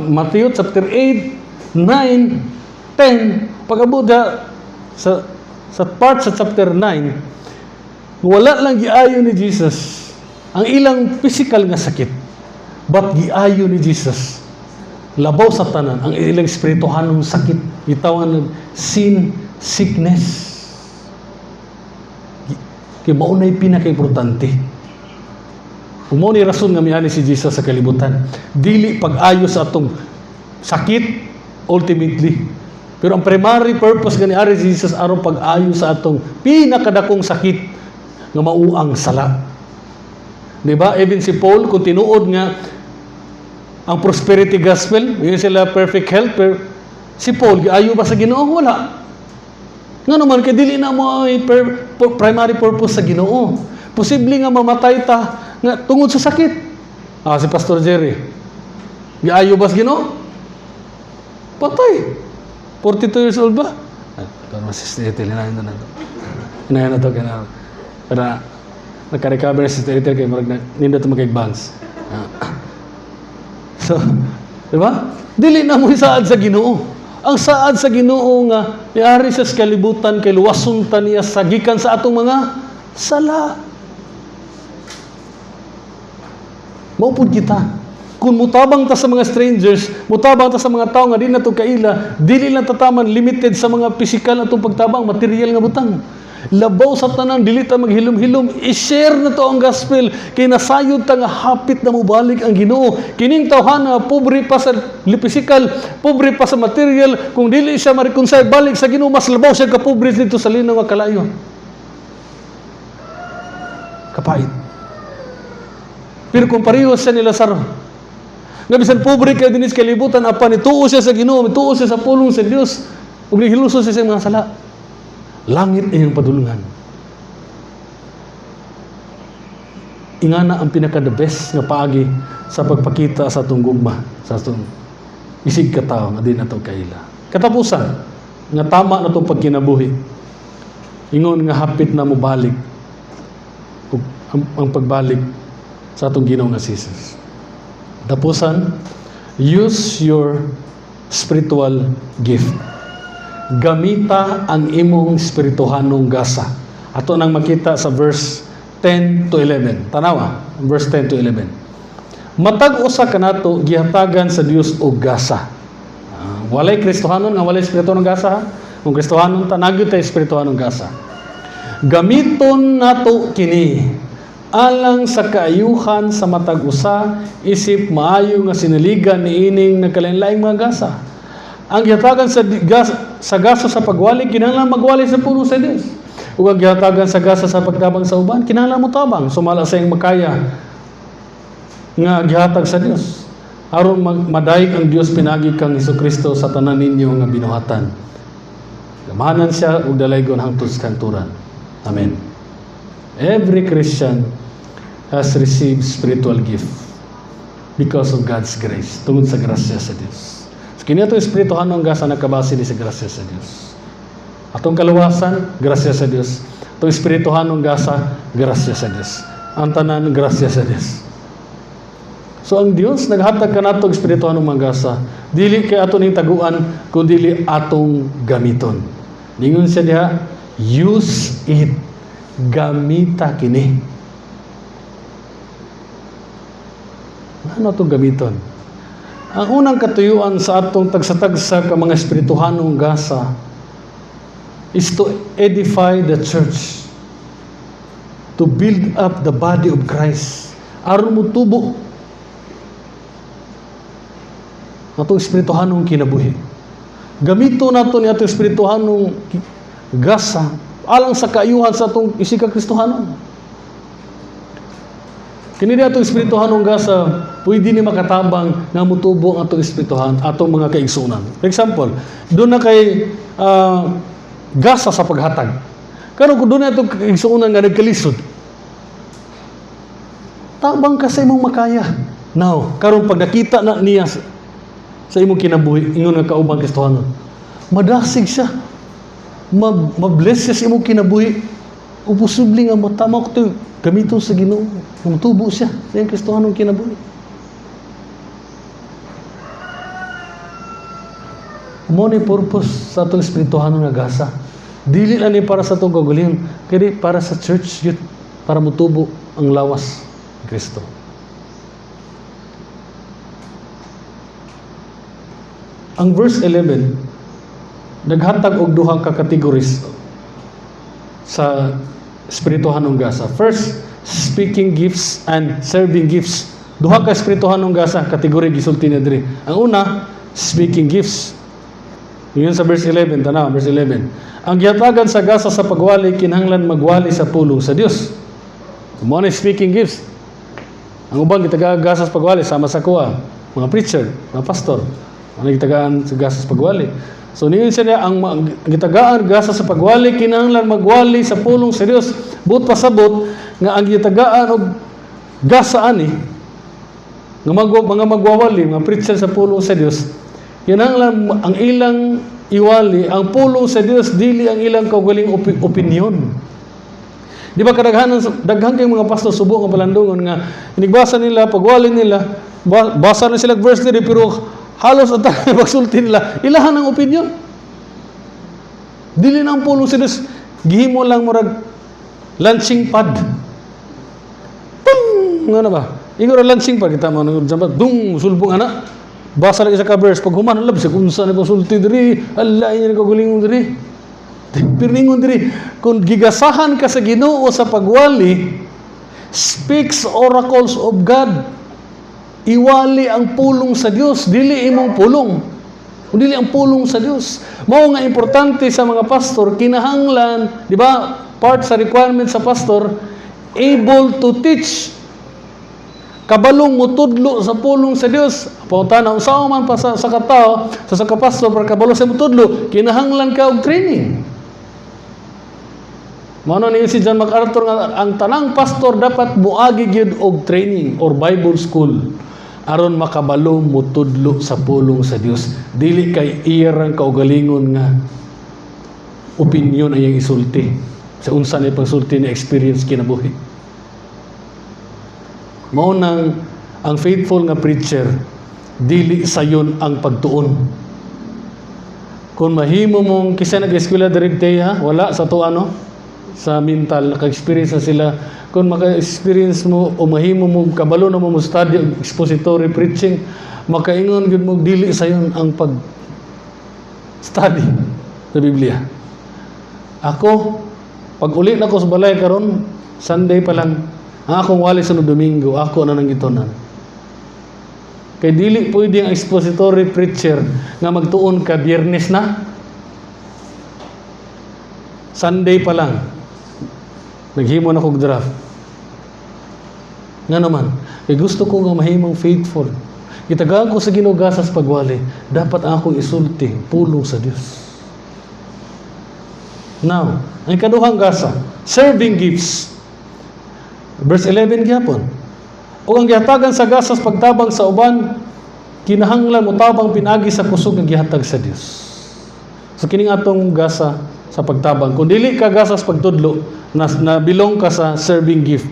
Matthew chapter 8, 9, 10, pag-abot sa part sa chapter 9, wala lang giayo ni Jesus ang ilang physical nga sakit, but giayo ni Jesus labaw sa tanan ang ilang espirituhanong sakit, gitawag ng sin sickness. Kay maunay pinaka-importante. Mao ni rason nga miani si Jesus sa kalibutan. Dili pag-ayo sa atong sakit ultimately. Pero ang primary purpose gani ari si Jesus aron pag-ayo sa atong pinakadakong sakit nga mauang sala. Diba? Even si Paul, kung tinuod nga ang prosperity gospel, yun sila perfect health, pero si Paul, ayaw ba sa Ginoo? Wala. Nga naman, kaya dili na mo ay primary purpose sa Ginoo. Posible nga mamatay ta nga tungod sa sakit. Si Pastor Jerry, ayaw ba sa Ginoo? Patay. 42 years old ba? Ito naman si Steve, hinahin na ito. Hinahin na ito, para nagka-recover na si Territor kay marag nindot mag-advance. So, di ba? Dili na mo saad sa Ginoo. Ang saad sa Ginoo nga niari sa kalibutan kay luwason ta niya sa gikan sa atong mga sala. Maupod kita. kung mutabang ta sa mga strangers, mutabang ta sa mga tao nga di na to kaila, dili lang tataman limited sa mga physical atong pagtabang, material nga butang. Labaw sa tanan, dili ta maghilom-hilom, i-share na to ang gospel, kay nasayod ta nga hapit na mubalik ang Ginoo. Kining tawhana, pobre pa sa physical, pobre pa sa material, kung dili siya ma-reconcile balik sa Ginoo, mas labaw siya ka pobre dito sa linaw nga kalayo. Kapait. Pero kung pareho siya ni Lazaro, nga bisan pobre kayo dinis kalibutan, apa nituo siya sa Ginoo, nituo siya sa pulong sa Dios, ug nihiluso siya sa mga sala. Langit ay ang padulungan. Ingana ang pinaka-the best nga paagi sa pagpakita sa atong gugma, sa atong isig katawo nga di na to kaila. Katapusan, nga tama na itong pagkinabuhi. Ingon nga hapit na mo balik, ang pagbalik sa atong Ginoo nga Jesus. Tapusan, use your spiritual gift. Gamita ang imong spirituhanong gasa. Ato nang makita sa verse 10 to 11. Tanawa, verse 10 to 11. Matag usa kanato gihatagan sa Dios og gasa. Walay Kristohanon nga walay spirituhanong gasa. Ha? Kung Kristohanon ta nagyud tay spirituhanong gasa. Gamiton nato kini alang sa kaayuhan sa matag usa, isip maayo nga sinaligan niining nagkalain-laing mga gasa. Ang gihatagan sa gasa sa pagwali, kinahanglan magwali sa puno sa Dios. Ug ang gihatagan sa gasa sa pagtabang sa uban, kinahanglan mo tabang sumala sa iyang makaya nga gihatag sa Dios. Aron madayeg ang Dios pinagi kang Hesukristo sa tanan ninyo nga binuhatan. Gamahanan siya ug dalaygon hangtod sa kanturan. Amen. Every Christian has received spiritual gift because of God's grace, tungod sa grasya sa Dios. Kini ato espirituhan ng gasa nakabase ni sa grasya sa Dios. Atong kaluwasan, grasya sa Dios. Atong espirituhan ng gasa, grasya sa Dios. Ang tanan, grasya sa Dios. So ang Dios naghatag kanatong espirituhan ng mga gasa, dili kay ato ning taguan, kundi atong gamiton. Ningon siya diha, use it. Gamita kini. Ano itong gamiton? Ang unang katuyuan sa atong tagsa-tagsa ka mga espirituhanong gasa is to edify the church, to build up the body of Christ. Aron mo tubo atong espirituhanong kinabuhi. Gamito nato ni atong espirituhanong gasa alang sa kaayuhan sa atong isig ka Kristohanon. Kini atong espirituhanong gasa, pwede ni makatabang nga mutubo ang atong espirituhan, atong mga kaigsunan. For example, doon na kay gasa sa paghatag. Karon kung doon na atong kaigsunan nga nagkalisod, tabang ka sa imong makaya. Now, karon pag nakita na niya sa imong kinabuhi, ingon nga kaubang Kristohanon, madasig siya. Mabless siya sa imong kinabuhi. O posible nga matama ko ito, gamiton sa Ginoo. Mutubo siya sa iyong Kristohanong kinabuhi. Mo ni purpose sa atong espirituhanong nga gasa. Dili lang ni para sa atong kagalingon, kaya para sa church yun, para mutubo ang lawas ni Kristo. Ang verse 11, naghatag og duha ka categories sa espirituhanong gasa. First, speaking gifts and serving gifts. Duha ka espirituhanong gasa, kategory gisulti na diri. Ang una, speaking gifts. Yun sa verse 11, tanaw, verse 11. Ang gihatagan sa gasa sa pagwali, kinahanglan magwali sa pulong sa Dios. Mo na speaking gifts. Ang ubang gitagagan gasa sa pagwali, sama sa kuha, mga preacher, mga pastor. Ano gitagaan sa gasa sa pagwali? So niyon siya ang gitagaan gasa sa pagwali, kinahanglan magwali sa pulong sa Dios. Buot pasabot nga ang gitagaan og gasa ani nga mga magwawali, mga preacher sa pulong sa Dios, kinahanglan ang ilang iwali ang pulong sa Dios, dili ang ilang kaugaling opinion. Di ba kadaghanan daghan kay mga pastor subo nga palandungon nga inigbasa nila pagwali nila, basa na sila verse diri pero halos at magsulti nila, ilahan ang opinion. Dili na ang pulong sa Diyos. Gihimo lang murag launching pad. Pum! Ano ba? Ingo ra lansing pa kita mo nang dung sulbong ana. Basa lagi sa ka-verse pag human lab sa unsa ni konsulti diri, Allah niya nagagulingon diri. Pirningon diri kung gigasahan ka sa Ginoo sa pagwali, speaks oracles of God. Iwali ang pulong sa Dios, dili imong pulong. Dili ang pulong sa Dios. Mao nga importante sa mga pastor, kinahanglan, di ba? Part sa requirement sa pastor, able to teach. Kabalong mutudlo sa pulong sa Dios. Pautana, unsa man pa sa katao, sa pastor para kabalo sa mutudlo, kinahanglan ka og training. Mao ni si John MacArthur nga ang tanang pastor dapat moagi gyud og training or Bible school aron makabalo mutudlo sa pulong sa Dios. Dili kay iyang kaugalingon nga opinion ay isulti sa unsa ni pagsulti ni experience kinabuhi. Mao nang ang faithful nga preacher dili sayon ang pagtuon. Kung mahimo mong kisa nag-eskwela direkte wala sa to sa mental naka-experience na sila. Kung maka-experience mo o mahimo mo kabalo na mo study expository preaching, makaingon gyud mo dili sayon ang pag-study sa Biblia. Ako pag uli na ko sa balay karon Sunday pa lang ang akong wali sunod Domingo ako na nang gitonan. Kay dili pwede ang expository preacher nga magtuon ka Biyernes na. Sunday pa lang naghimo na kog draft. Nga naman, kay gusto ko nga mahimong faithful. Gitagaan ko sa Ginoo gasas pagwali, dapat akong isulti pulong sa Dios. Now, ang ikaduhang gasa, serving gifts. Verse 11 gyapon. O ang gihatagan sa gasas pagtabang sa uban, kinahanglan mo tabang pinagi sa kusog nga gihatag sa Dios. So kining atong gasa sa pagtabang. Kung dili ka gasas pagtudlo, na bilong ka sa serving gift.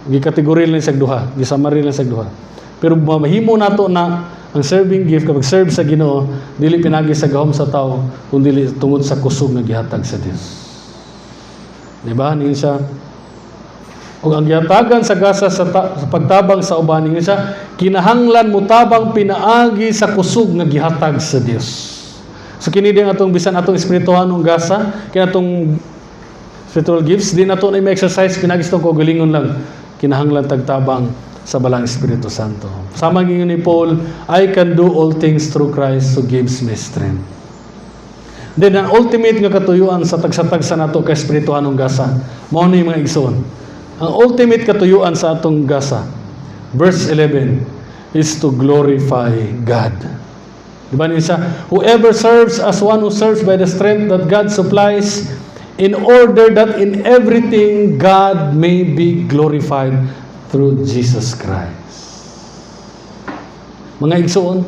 Gikategori lang sa duha, gisamari lang sa duha. Pero mahimo nato na ang serving gift kapag serve sa Ginoo, dili pinagi sa gahom sa tao, kundi dili tungod sa kusog nga gihatag sa Dios. Di ba? Niya siya. Kung ang gihatagan sa gasa sa pagtabang sa uban, niya siya, kinahanglan mo tabang pinaagi sa kusog nga gihatag sa Dios. So kini din atong bisan atong espirituhanong gasa, kaya atong spiritual gifts, din nato na exercise pinagistong ko galingon lang kinahanglan tagtabang sa balang Espiritu Santo. Sama ngayon ni Paul, I can do all things through Christ who gives me strength. Then ang ultimate nga katuyuan sa tagsatag sa nato ka espirituhanong gasa, mao ni mga igsoon. Ang ultimate katuyuan sa atong gasa, verse 11, is to glorify God. Diba niya? Whoever serves as one who serves by the strength that God supplies, in order that in everything God may be glorified through Jesus Christ. Mga igsoon,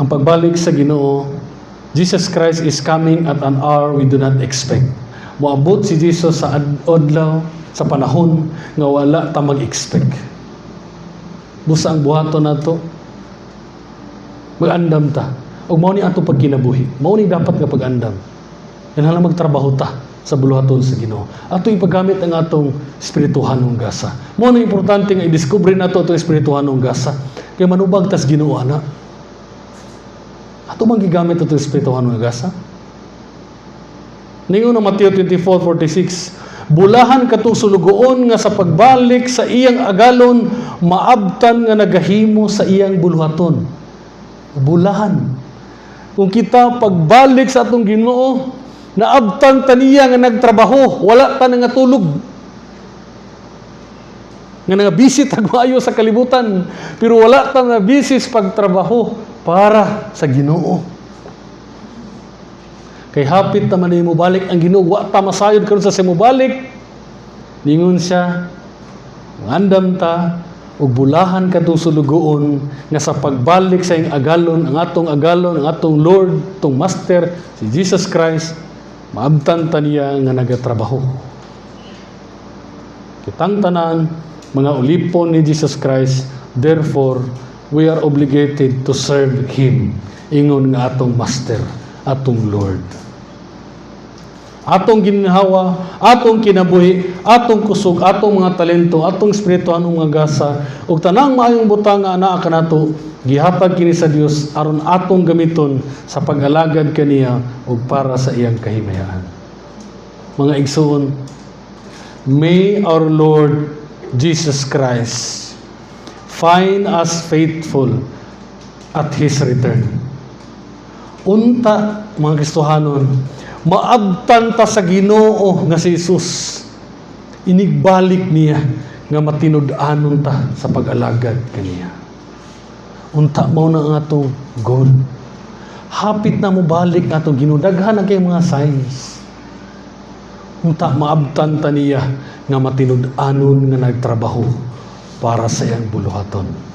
ang pagbalik sa Ginoo, Jesus Christ is coming at an hour we do not expect. Moabot si Jesus sa adlaw, sa panahon nga wala ta mag-expect. Busa ang buhaton nato, mag-andam ta. O mao ni ato pagkinabuhi. Mao ni dapat nga pag-andam. Yan halang magtrabaho ta sa buluhaton sa Ginoo. Ato ipagamit ang atong espirituhanong gasa. Mo na importante nga i-discover nato atong espirituhanong gasa. Kaya manubag tas Ginoo ana. Ato man gigamit atong espirituhanong gasa. Ningon na Mateo 24:46, bulahan katong sulugoon nga sa pagbalik sa iyang agalon, maabtan nga nagahimo sa iyang buluhaton. Bulahan. Kung kita pagbalik sa atong Ginoo, naabtan taniya nga nagtrabaho, wala ta nga tulog. Nga nga busy tagmaayo sa kalibutan, pero wala ta nga busy sa pagtrabaho para sa Ginoo. Kay hapit ta man mo balik ang Ginoo, wa ta masayod karon sa mo balik. Ningon siya, ngandam ta ug bulahan kadtong sulugoon nga sa pagbalik sa iyang agalon, ang atong Lord, tong Master si Jesus Christ, maabtan ta niya nga nagatrabaho. Kitang tanan mga ulipon ni Jesus Christ, therefore we are obligated to serve Him. Ingon nga atong Master, atong Lord. atong ginhawa, atong kinabuhi, atong kusog, atong mga talento, atong espiritu, anong mga gasa, ug tanang maayong butanga naa kanato, gihatag kini sa Dios aron atong gamiton sa pag-alagad kaniya ug para sa iyang kahimayaan. Mga igsoon, may our Lord Jesus Christ find us faithful at His return. Unta, mga Kristohanon, maabtan ta sa Ginoo nga si Jesus. Inigbalik niya nga matinud-anon ta sa pag-alagad kaniya. Unta mo na nga itong goal. Hapit na mo balik nga itong Ginoo. Daghan na kay mga signs. Unta maabtan ta niya nga matinud-anon nga nagtrabaho para sa iyang buluhaton.